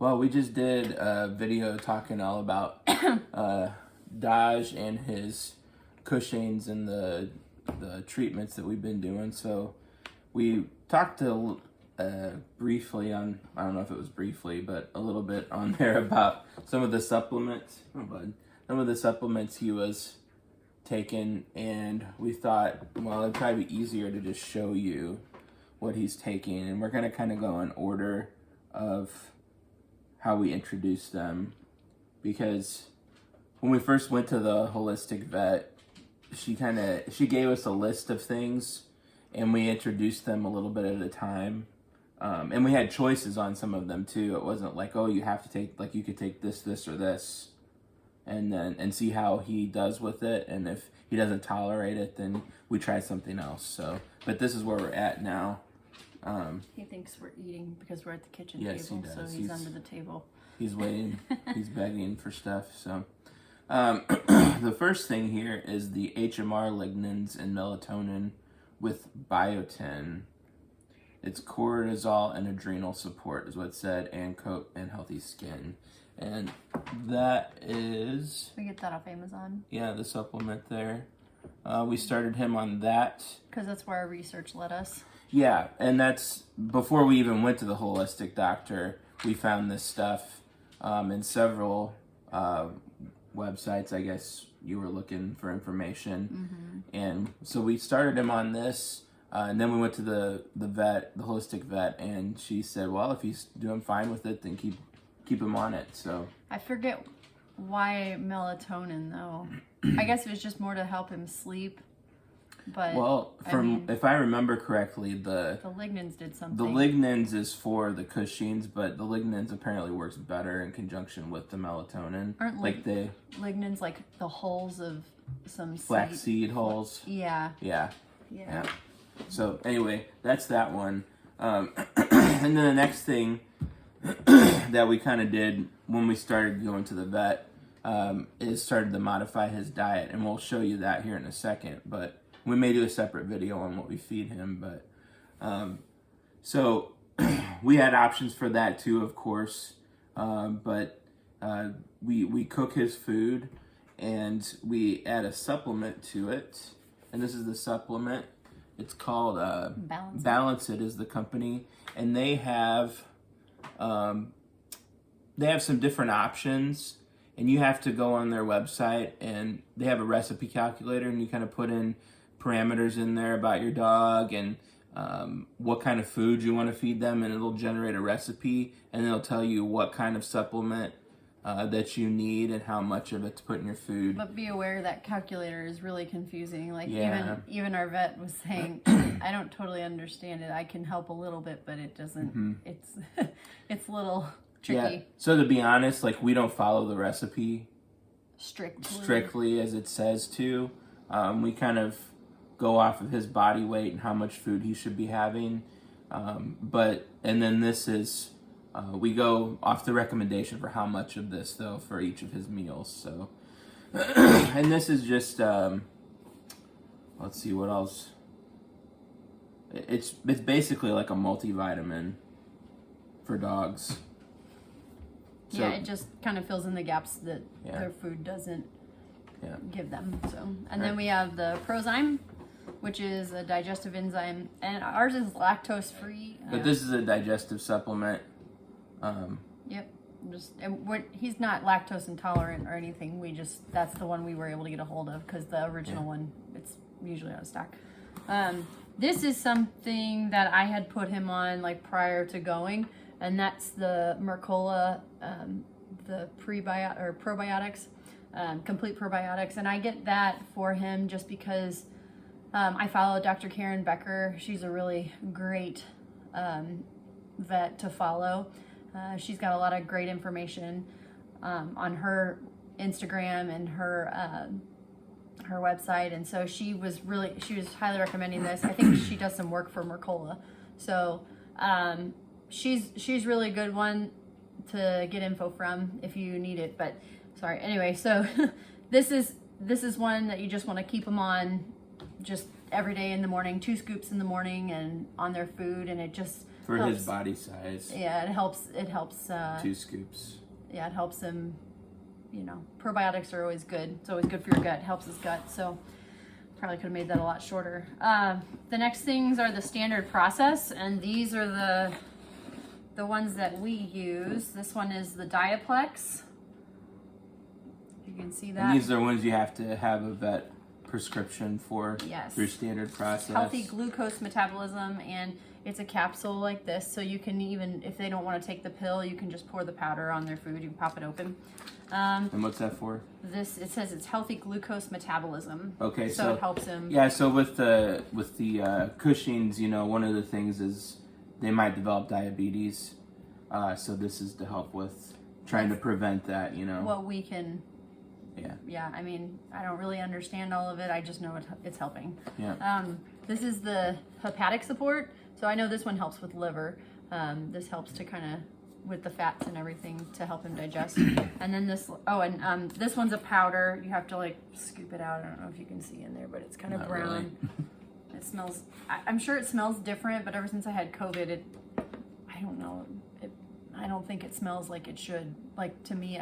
Well, we just did a video talking all about Dodge and his Cushings and the treatments that we've been doing. So we talked briefly on, I don't know if it was briefly, but a little bit on there about some of the supplements. Some of the supplements he was taking, and we thought, well, it'd probably be easier to just show you what he's taking, and we're going to kind of go in order of how we introduce them, because when we first went to the holistic vet, she gave us a list of things, and we introduced them a little bit at a time, and we had choices on some of them too. It wasn't like, oh, you have to take, like, you could take this, or this, and see how he does with it, and if he doesn't tolerate it, then we try something else. So, but this is where we're at now. He thinks we're eating because we're at the kitchen yes, table, he does. so he's under the table. He's waiting. He's begging for stuff. So, the first thing here is the HMR lignans and melatonin with biotin. It's cortisol and adrenal support is what it said, and coat and healthy skin. And that is... We get that off Amazon. Yeah, the supplement there. We started him on that. Because that's where our research led us. Yeah, and that's before we even went to the holistic doctor. We found this stuff in several websites. I guess you were looking for information. Mm-hmm. And so we started him on this. And then we went to the vet, the holistic vet, and she said, well, if he's doing fine with it, then keep him on it. So I forget why melatonin though. I guess it was just more to help him sleep. But well, if I remember correctly, the lignans did something. The lignans is for the Cushing's, but the lignans apparently works better in conjunction with the melatonin. Aren't like the lignans like the hulls of some flaxseed hulls? Yeah. Yeah. So anyway, that's that one. And then the next thing that we kind of did when we started going to the vet is started to modify his diet, and we'll show you that here in a second. But we may do a separate video on what we feed him. But so we had options for that too, of course. But we cook his food, and we add a supplement to it. And this is the supplement. It's called Balance It is the company, and they have some different options, and you have to go on their website, and they have a recipe calculator, and you kind of put in parameters in there about your dog and what kind of food you want to feed them, and it'll generate a recipe, and it'll tell you what kind of supplement that you need and how much of it to put in your food. But be aware that calculator is really confusing. Like even our vet was saying, I don't totally understand it. I can help a little bit, but it doesn't. Mm-hmm. It's a little tricky. Yeah. So to be honest, like, we don't follow the recipe strictly as it says to. We kind of go off of his body weight and how much food he should be having. And then this is. We go off the recommendation for how much of this, though, for each of his meals. So, and this is just, let's see what else. It's basically like a multivitamin for dogs. So, yeah, it just kind of fills in the gaps that their food doesn't give them. So, and then we have the Prozyme, which is a digestive enzyme, and ours is lactose free. But this is a digestive supplement. Yep. He's not lactose intolerant or anything. That's the one we were able to get a hold of, because the original one, it's usually out of stock. This is something that I had put him on like prior to going, and that's the Mercola, the probiotics, complete probiotics, and I get that for him just because I follow Dr. Karen Becker. She's a really great vet to follow. She's got a lot of great information on her Instagram and her website, and so she was highly recommending this. I think she does some work for Mercola, so she's really a good one to get info from if you need it. But sorry, anyway, so this is one that you just want to keep them on just every day in the morning, 2 scoops in the morning and on their food, and it just For his body size. Yeah, it helps. 2 scoops. Yeah, it helps him. You know, probiotics are always good. It's always good for your gut. Helps his gut. So probably could have made that a lot shorter. The next things are the standard process, and these are the ones that we use. This one is the Diaplex. You can see that. And these are ones you have to have a vet prescription for. Yes. Through standard process. Healthy glucose metabolism, and it's a capsule like this, so you can even, if they don't want to take the pill, you can just pour the powder on their food. You can pop it open. And what's that for? It says it's healthy glucose metabolism. Okay, so it helps him. Yeah, so with the Cushing's, you know, one of the things is they might develop diabetes. So this is to help with trying to prevent that, you know. What we can. Yeah. Yeah, I mean, I don't really understand all of it. I just know it's helping. Yeah. This is the hepatic support. So I know this one helps with liver. This helps to kind of with the fats and everything to help him digest. And then this, this one's a powder. You have to like scoop it out. I don't know if you can see in there, but it's kind of Not brown. really. It smells, I'm sure it smells different, but ever since I had COVID, I don't know. I don't think it smells like it should. Like to me,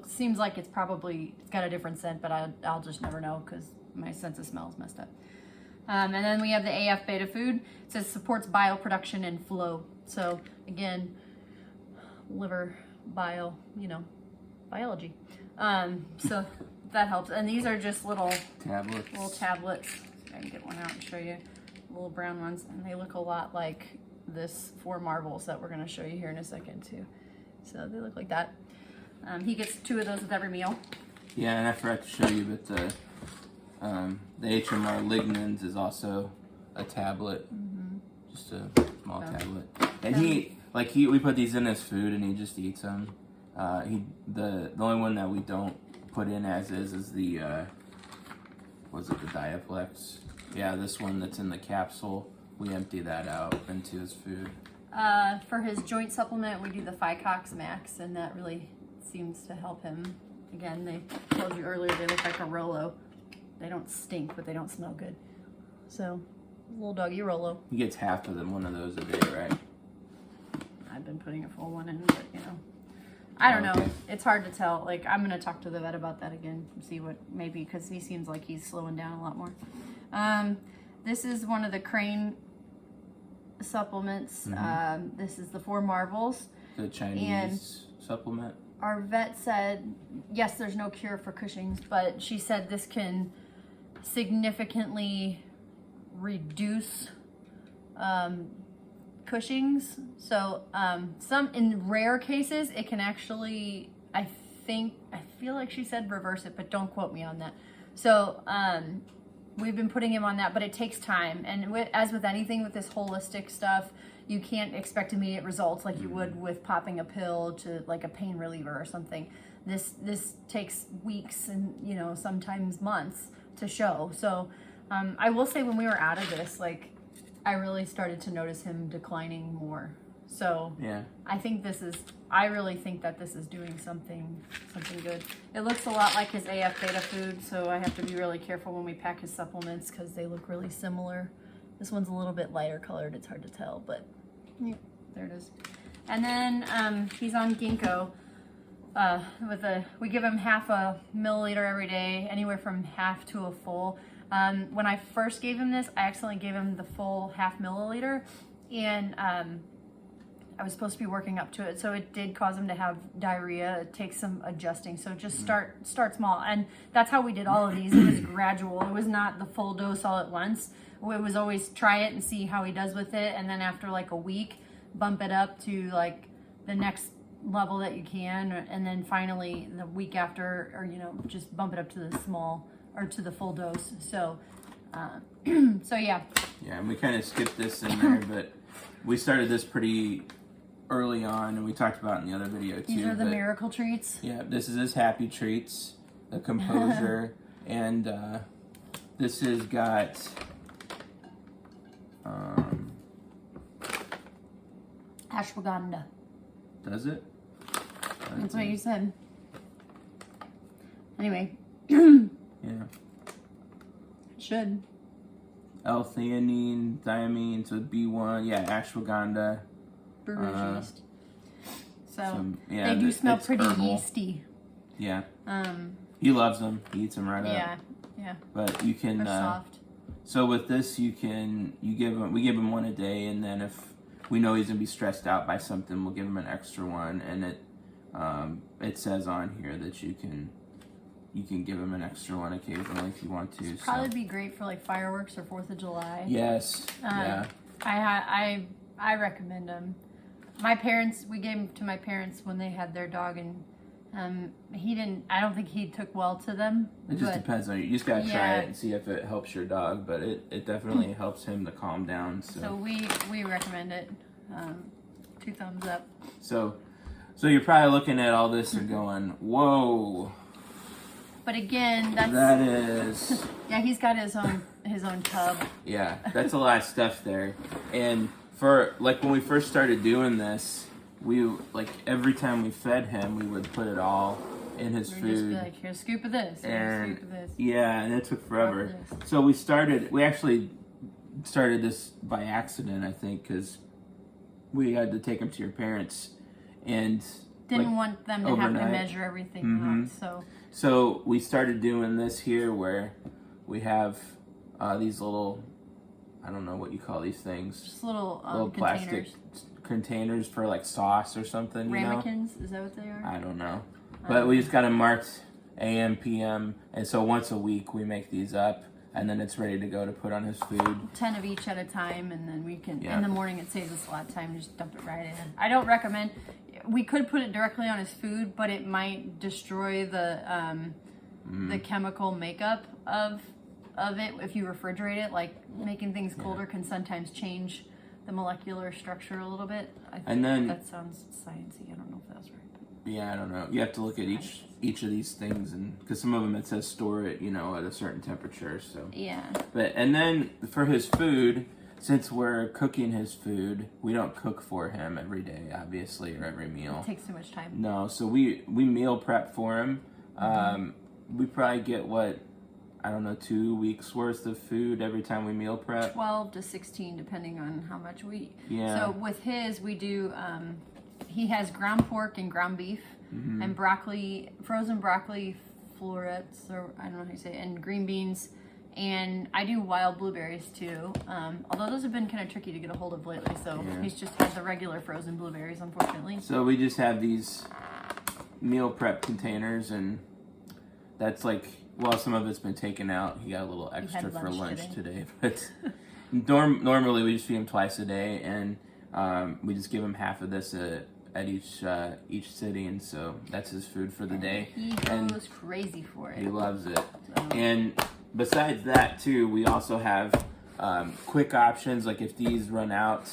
seems like it's got a different scent, but I'll just never know because my sense of smell is messed up. And then we have the AF beta food. It says supports bioproduction and flow. So again, liver, biology. So that helps. And these are just little tablets. I can get one out and show you. Little brown ones, and they look a lot like this 4 marbles that we're going to show you here in a second too. So they look like that. He gets 2 of those with every meal. Yeah, and I forgot to show you, but the HMR lignans is also a tablet, just a small tablet. And we put these in his food, and he just eats them. The only one that we don't put in as is the the Diaplex? Yeah, this one that's in the capsule. We empty that out into his food. For his joint supplement, we do the Ficox Max, and that really seems to help him. Again, they told you earlier they look like a Rolo. They don't stink, but they don't smell good. So, little doggy Rolo. He gets half of them, one of those a day, right? I've been putting a full one in, but I don't know. It's hard to tell. Like, I'm going to talk to the vet about that again and see what maybe, because he seems like he's slowing down a lot more. This is one of the Crane supplements. This is the 4 marbles. The Chinese supplement. Our vet said, yes, there's no cure for Cushing's, but she said this can significantly reduce Cushing's. So some, in rare cases, it can actually, I feel like she said reverse it, but don't quote me on that. So we've been putting him on that, but it takes time. And as with anything with this holistic stuff, you can't expect immediate results like you would with popping a pill to like a pain reliever or something. This takes weeks and sometimes months to show. So I will say when we were out of this, like I really started to notice him declining more. So yeah, I really think that this is doing something good. It looks a lot like his AF beta food, so I have to be really careful when we pack his supplements because they look really similar. This one's a little bit lighter colored, it's hard to tell, but yeah, there it is. And then he's on ginkgo. We give him half a milliliter every day, anywhere from half to a full. When I first gave him this, I accidentally gave him the full half milliliter, and I was supposed to be working up to it, so it did cause him to have diarrhea. It takes some adjusting, so just start small, and that's how we did all of these. It was gradual. It was not the full dose all at once. It was always try it and see how he does with it, and then after like a week, bump it up to like the next level that you can, and then finally the week after, or just bump it up to the small or to the full dose. So, so yeah. Yeah, and we kind of skipped this in there, but we started this pretty early on, and we talked about it in the other video too. These are the miracle treats. Yeah, this is his happy treats, the composure, and this has got ashwagandha. Does it? That's what you said. Anyway. Yeah. It should. L-theanine, thiamine, so B1, ashwagandha. Brewer's yeast. So they do smell pretty herbal. Yeasty. Yeah. He loves them. He eats them right up. Yeah. But you can. They're soft. So with this, we give him one a day, and then if we know he's gonna be stressed out by something, we'll give him an extra one. And it says on here that you can give him an extra one occasionally if you want to. It'd probably be great for like fireworks or 4th of July. Yes. Yeah. I recommend them. We gave them to my parents when they had their dog, and I don't think he took well to them. It just depends on you. You just gotta try it and see if it helps your dog, but it definitely helps him to calm down. So we recommend it. 2 thumbs up. So you're probably looking at all this and going, whoa. But again, that is yeah, he's got his own tub. Yeah, that's a lot of stuff there. And for like when we first started doing this, we every time we fed him, we would put it all in his food. Just be like, here's a scoop of this, here's a scoop of this. Yeah, and it took forever. So we actually started this by accident, I think, because we had to take him to your parents and didn't want them to overnight. have to measure everything out. So we started doing this here where we have these little, I don't know what you call these things. Just little plastic containers for like sauce or something. Ramekins, is that what they are? I don't know. But we just got them marked AM, PM, and so once a week we make these up, and then it's ready to go to put on his food. 10 of each at a time, and then we can, in the morning it saves us a lot of time, just dump it right in. I don't recommend, we could put it directly on his food, but it might destroy the chemical makeup of it if you refrigerate it. Like making things colder can sometimes change the molecular structure a little bit. I think that sounds sciencey. I don't know if that was right. Yeah, I don't know. You have to look at each of these things, and because some of them it says store it, at a certain temperature. So and then for his food, since we're cooking his food, we don't cook for him every day, obviously, or every meal. It takes too much time. No, so we meal prep for him. We probably get 2 weeks worth of food every time we meal prep. 12 to 16, depending on how much we eat. Yeah. So with his, we do. He has ground pork and ground beef, and broccoli, frozen broccoli florets, or I don't know how you say it, and green beans. And I do wild blueberries too, although those have been kind of tricky to get a hold of lately, so he's just had the regular frozen blueberries, unfortunately. So we just have these meal prep containers, and that's some of it's been taken out. He got a little extra for lunch today. But normally we just feed him twice a day, and we just give him half of this at each sitting, and so that's his food for the day. He goes crazy for it. He loves it. And besides that too, we also have quick options. Like if these run out,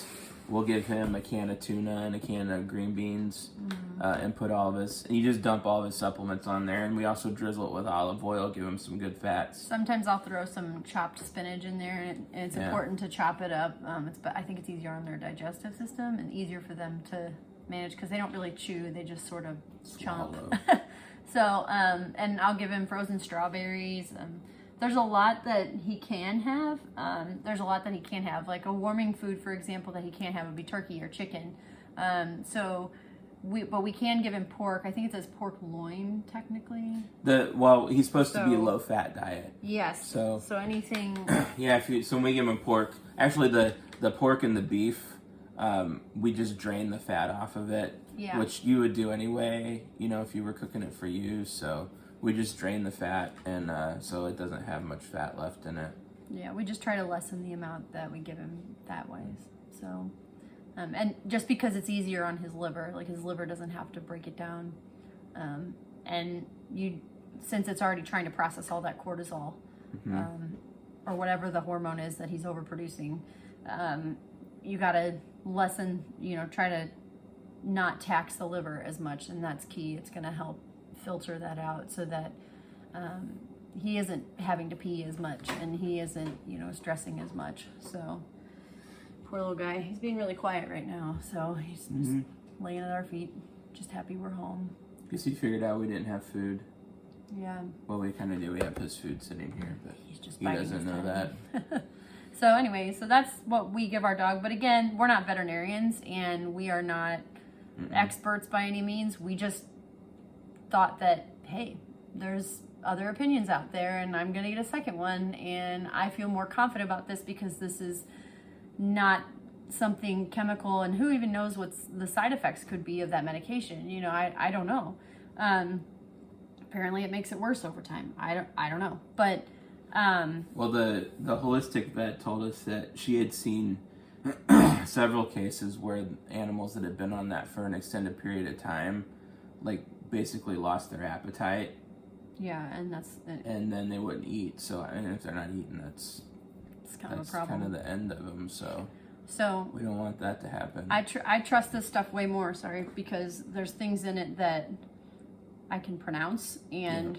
we'll give him a can of tuna and a can of green beans, and put all of his, and you just dump all of his supplements on there. And we also drizzle it with olive oil, give him some good fats. Sometimes I'll throw some chopped spinach in there, and it's important to chop it up. But I think it's easier on their digestive system and easier for them to manage because they don't really chew; they just sort of chomp. So, and I'll give him frozen strawberries. There's a lot that he can have. There's a lot that he can't have. Like a warming food, for example, that he can't have would be turkey or chicken. But we can give him pork. I think it says pork loin, technically. He's supposed to be a low-fat diet. Yes. So anything. Yeah, so when we give him pork, actually the pork and the beef, we just drain the fat off of it, which you would do anyway, if you were cooking it for you. So we just drain the fat, and so it doesn't have much fat left in it. Yeah, we just try to lessen the amount that we give him fat-wise. So, and just because it's easier on his liver, like his liver doesn't have to break it down, and since it's already trying to process all that cortisol, or whatever the hormone is that he's overproducing, you gotta lessen, try to not tax the liver as much, and that's key. It's gonna help filter that out so that he isn't having to pee as much, and he isn't stressing as much. So poor little guy, he's being really quiet right now, so he's just laying at our feet, just happy we're home. Guess he figured out we didn't have food. Yeah, well, we kind of do. We have his food sitting here, but he's just he doesn't know that. So anyway, so that's what we give our dog. But again, we're not veterinarians and we are not experts by any means. We just thought that, hey, there's other opinions out there and I'm going to get a second one. And I feel more confident about this because this is not something chemical, and who even knows what the side effects could be of that medication. You know, I don't know. Apparently it makes it worse over time. I don't know. But well, the holistic vet told us that she had seen several cases where animals that had been on that for an extended period of time, like, basically lost their appetite. Yeah, and that's and then they wouldn't eat. So, and if they're not eating, that's kind of a problem. Kind of the end of them. So we don't want that to happen. I trust this stuff way more. Sorry, because there's things in it that I can pronounce and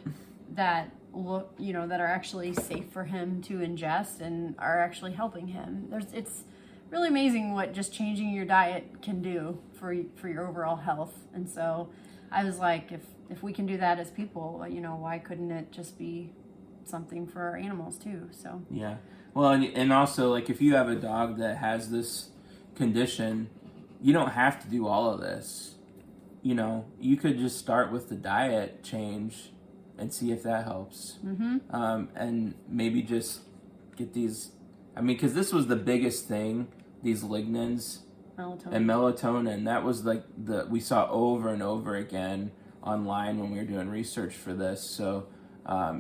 that look, you know, that are actually safe for him to ingest and are actually helping him. It's really amazing what just changing your diet can do for your overall health. And so I was like, if we can do that as people, you know, why couldn't it just be something for our animals too? So yeah. Well, and also, like, if you have a dog that has this condition, you don't have to do all of this. You know, you could just start with the diet change and see if that helps. And maybe just get these, I mean, because this was the biggest thing, these lignans and melatonin. That was like we saw over and over again online when we were doing research for this. So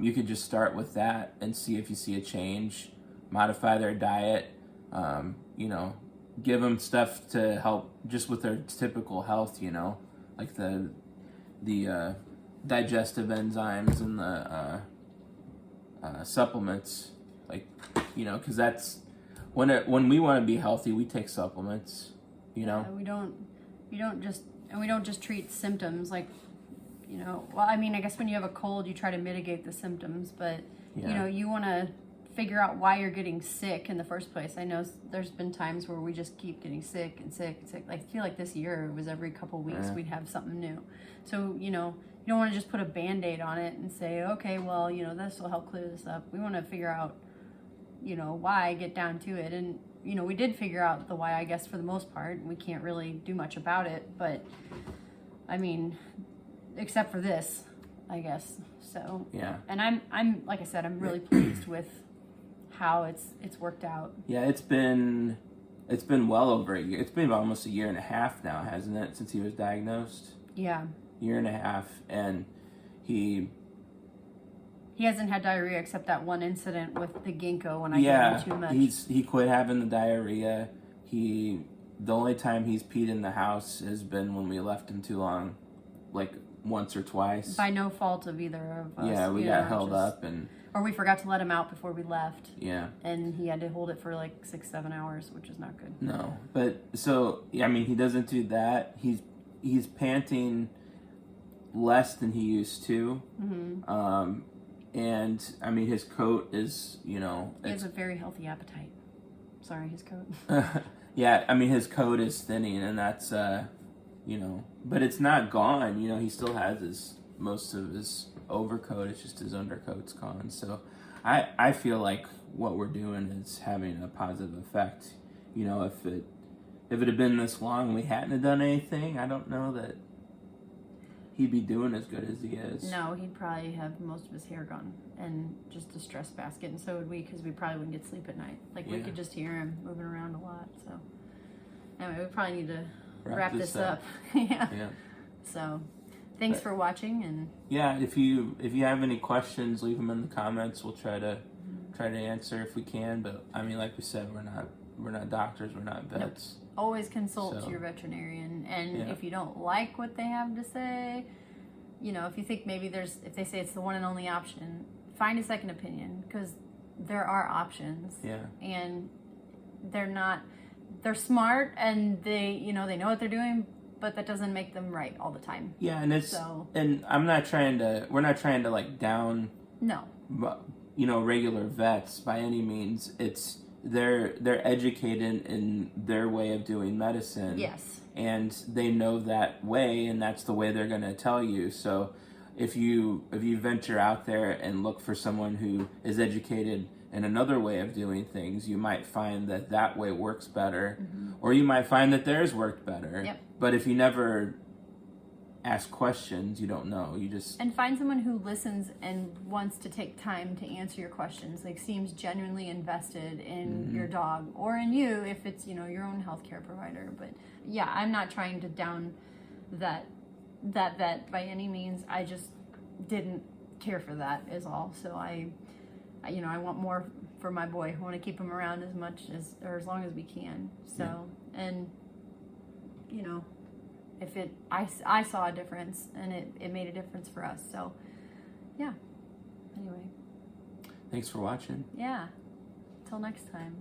you could just start with that and see if you see a change. Modify their diet, you know, give them stuff to help just with their typical health, you know, like the digestive enzymes and the supplements, like, you know, because that's when we want to be healthy, we take supplements, you know. We don't just treat symptoms, like, you know. Well, I mean, I guess when you have a cold, you try to mitigate the symptoms, but you know, you want to figure out why you're getting sick in the first place. I know there's been times where we just keep getting sick and sick and sick. Like, I feel like this year it was every couple weeks we'd have something new. So, you know, you don't want to just put a Band-Aid on it and say, okay, well, you know, this will help clear this up. We want to figure out, you know, why, get down to it. And, you know, we did figure out the why, I guess, for the most part. We can't really do much about it, but I mean, except for this, I guess. So yeah. And I'm like I said, I'm really pleased with how it's worked out. Yeah, it's been well over a year. It's been almost a year and a half now, hasn't it, since he was diagnosed? Yeah. Year and a half, and he hasn't had diarrhea except that one incident with the ginkgo when I gave him too much. He quit having the diarrhea. The only time he's peed in the house has been when we left him too long, like once or twice. By no fault of either of us. Yeah, we got held up or we forgot to let him out before we left. Yeah. And he had to hold it for like 6-7 hours, which is not good. No, but so I mean, he doesn't do that. He's panting less than he used to. And I mean, his coat is, you know, he has a very healthy appetite. Sorry, his coat. Yeah, I mean, his coat is thinning, and that's you know, but it's not gone. You know, he still has most of his overcoat. It's just his undercoat's gone. So I feel like what we're doing is having a positive effect. You know, if it had been this long and we hadn't have done anything, I don't know that he'd be doing as good as he is. No, he'd probably have most of his hair gone and just a stress basket, and so would we, because we probably wouldn't get sleep at night. Like, we could just hear him moving around a lot. So anyway, we probably need to wrap this up. Yeah. So thanks for watching, and yeah, if you have any questions, leave them in the comments. We'll try to answer if we can. But I mean, like we said, we're not doctors, we're not vets. Nope. Always consult your veterinarian, and if you don't like what they have to say, you know, if you think maybe if they say it's the one and only option, find a second opinion, because there are options. Yeah. And they're smart, and they know what they're doing, but that doesn't make them right all the time. Yeah, and we're not trying to like down, no, you know, regular vets by any means. It's they're educated in their way of doing medicine. Yes. And they know that way, and that's the way they're going to tell you. So if you venture out there and look for someone who is educated and another way of doing things, you might find that that way works better, or you might find that theirs worked better. Yep. But if you never ask questions, you don't know. You just and find someone who listens and wants to take time to answer your questions, like seems genuinely invested in your dog or in you if it's, you know, your own healthcare provider. But yeah, I'm not trying to down that vet by any means. I just didn't care for that is all. So I want more for my boy. I want to keep him around as much as, or as long as we can. So, and you know, if I saw a difference, and it made a difference for us. So, yeah. Anyway. Thanks for watching. Yeah. Till next time.